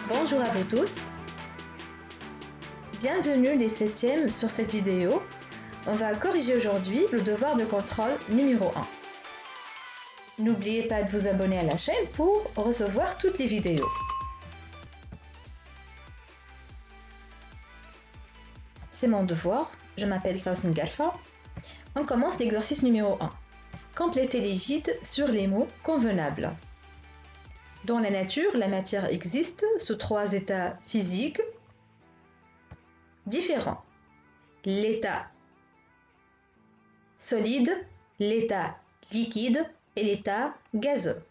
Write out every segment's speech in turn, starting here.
Bonjour à vous tous, bienvenue les 7e sur cette vidéo. On va corriger aujourd'hui le devoir de contrôle numéro 1. N'oubliez pas de vous abonner à la chaîne pour recevoir toutes les vidéos. C'est mon devoir, je m'appelle Tausn Galfa. On commence l'exercice numéro 1. Complétez les vides sur les mots convenables. Dans la nature, la matière existe sous 3 états physiques différents. L'état solide, l'état liquide et l'état gazeux.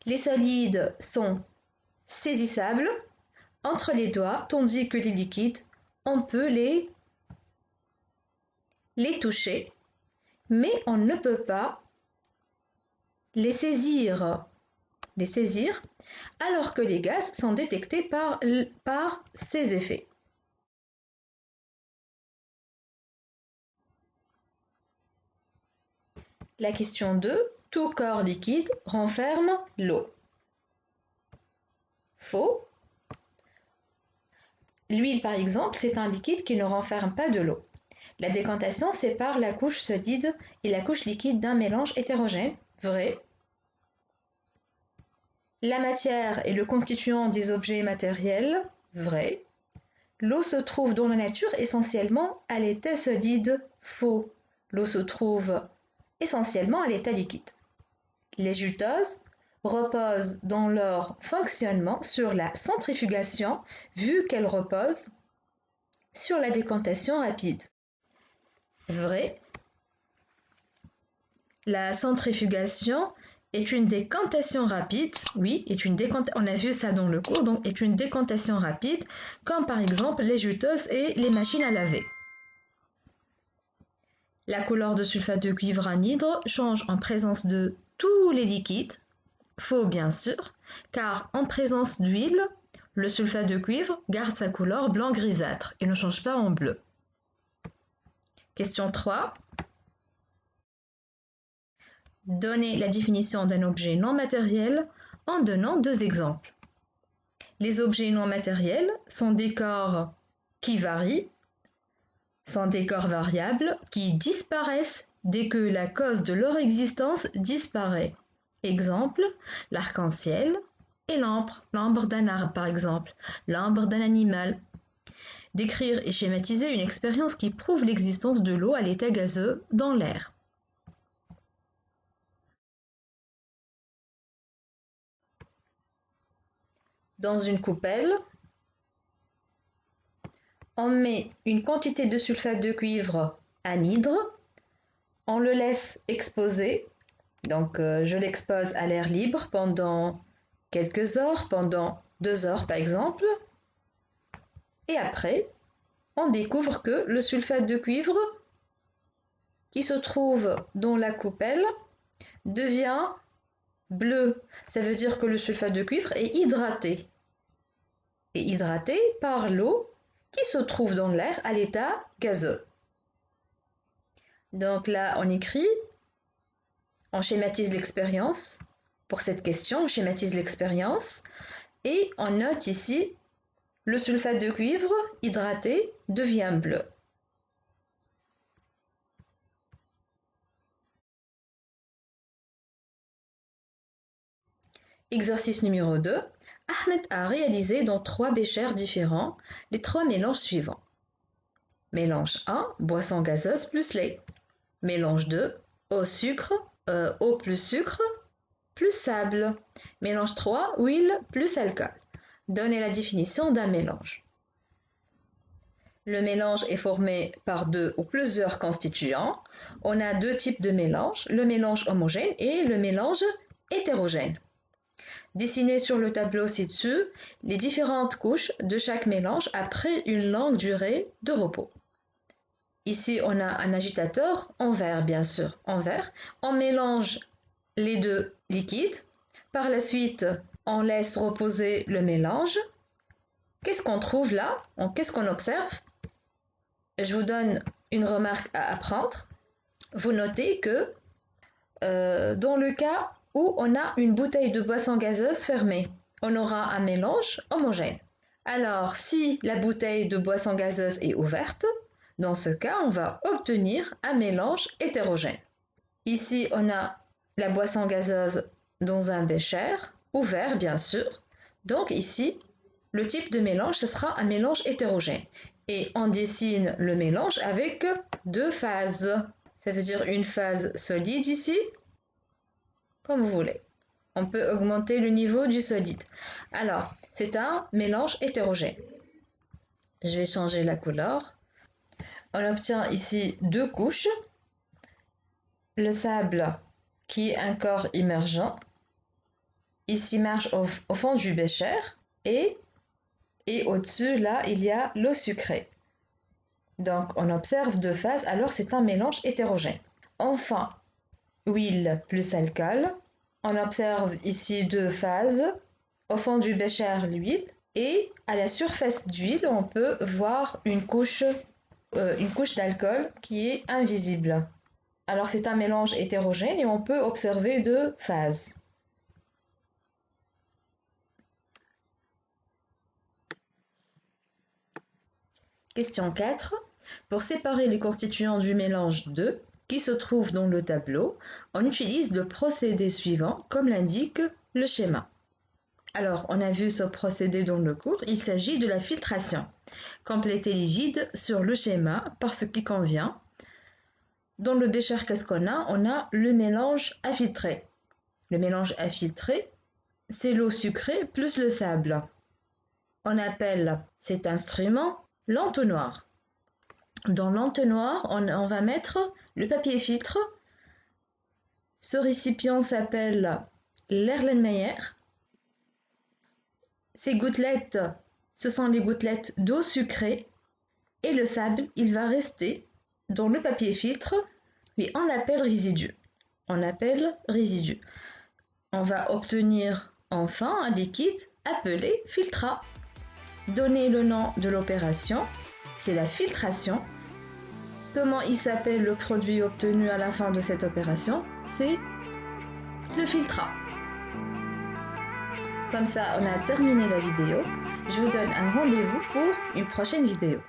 Les solides sont saisissables entre les doigts, tandis que les liquides, on peut les toucher, mais on ne peut pas les saisir, alors que les gaz sont détectés par ces effets. La question 2. Tout corps liquide renferme l'eau. Faux. L'huile, par exemple, c'est un liquide qui ne renferme pas de l'eau. La décantation sépare la couche solide et la couche liquide d'un mélange hétérogène. Vrai. La matière est le constituant des objets matériels. Vrai. L'eau se trouve dans la nature essentiellement à l'état solide. Faux. L'eau se trouve essentiellement à l'état liquide. Les juteuses reposent dans leur fonctionnement sur la centrifugation, vu qu'elles reposent sur la décantation rapide. Vrai. La centrifugation est une décantation rapide, oui, on a vu ça dans le cours, donc est une décantation rapide, comme par exemple les juteuses et les machines à laver. La couleur de sulfate de cuivre anhydre change en présence de tous les liquides. Faux bien sûr, car en présence d'huile, le sulfate de cuivre garde sa couleur blanc grisâtre et ne change pas en bleu. Question 3. Donnez la définition d'un objet non matériel en donnant 2 exemples. Les objets non matériels sont des corps qui varient, sont des corps variables qui disparaissent dès que la cause de leur existence disparaît. Exemple, l'arc-en-ciel et l'ambre d'un arbre par exemple, l'ambre d'un animal. Décrire et schématiser une expérience qui prouve l'existence de l'eau à l'état gazeux dans l'air. Dans une coupelle, on met une quantité de sulfate de cuivre anhydre, on le laisse exposer, donc je l'expose à l'air libre pendant quelques heures, pendant 2 heures par exemple, et après, on découvre que le sulfate de cuivre qui se trouve dans la coupelle devient bleu. Ça veut dire que le sulfate de cuivre est hydraté. Et hydraté par l'eau qui se trouve dans l'air à l'état gazeux. Donc là, on écrit, on schématise l'expérience. Pour cette question, on schématise l'expérience et on note ici le sulfate de cuivre hydraté devient bleu. Exercice numéro 2. Ahmed a réalisé dans 3 béchers différents les 3 mélanges suivants. Mélange 1, boisson gazeuse plus lait. Mélange 2, eau plus sucre plus sable. Mélange 3, huile plus alcool. Donnez la définition d'un mélange. Le mélange est formé par 2 ou plusieurs constituants. On a 2 types de mélanges, le mélange homogène et le mélange hétérogène. Dessinez sur le tableau ci-dessus les différentes couches de chaque mélange après une longue durée de repos. Ici, on a un agitateur en verre, bien sûr, en verre. On mélange les 2 liquides. Par la suite, on laisse reposer le mélange. Qu'est-ce qu'on trouve là? Qu'est-ce qu'on observe? Je vous donne une remarque à apprendre. Vous notez que dans le cas où on a une bouteille de boisson gazeuse fermée. On aura un mélange homogène. Alors, si la bouteille de boisson gazeuse est ouverte, dans ce cas, on va obtenir un mélange hétérogène. Ici, on a la boisson gazeuse dans un bécher, ouvert bien sûr. Donc ici, le type de mélange, ce sera un mélange hétérogène. Et on dessine le mélange avec deux phases. Ça veut dire une phase solide ici, comme vous voulez. On peut augmenter le niveau du solide. Alors, c'est un mélange hétérogène. Je vais changer la couleur. On obtient ici deux couches. Le sable qui est un corps émergent. Il s'immerge au fond du bécher et au-dessus, là, il y a l'eau sucrée. Donc, on observe deux phases, alors c'est un mélange hétérogène. Enfin, huile plus alcool. On observe ici deux phases. Au fond du bécher, l'huile. Et à la surface d'huile, on peut voir une couche d'alcool qui est invisible. Alors, c'est un mélange hétérogène et on peut observer deux phases. Question 4. Pour séparer les constituants du mélange 2 qui se trouve dans le tableau, on utilise le procédé suivant comme l'indique le schéma. Alors, on a vu ce procédé dans le cours, il s'agit de la filtration. Complétez les vides sur le schéma par ce qui convient. Dans le bécher, qu'est-ce qu'on a? On a le mélange à filtrer. Le mélange à filtrer, c'est l'eau sucrée plus le sable. On appelle cet instrument l'entonnoir. Dans l'entonnoir, on va mettre le papier filtre. Ce récipient s'appelle l'Erlenmeyer. Ces gouttelettes, ce sont les gouttelettes d'eau sucrée. Et le sable, il va rester dans le papier filtre. Et on l'appelle résidu. On va obtenir enfin un liquide appelé filtrat. Donnez le nom de l'opération, c'est la filtration. Comment il s'appelle le produit obtenu à la fin de cette opération? C'est le filtrat. Comme ça, on a terminé la vidéo. Je vous donne un rendez-vous pour une prochaine vidéo.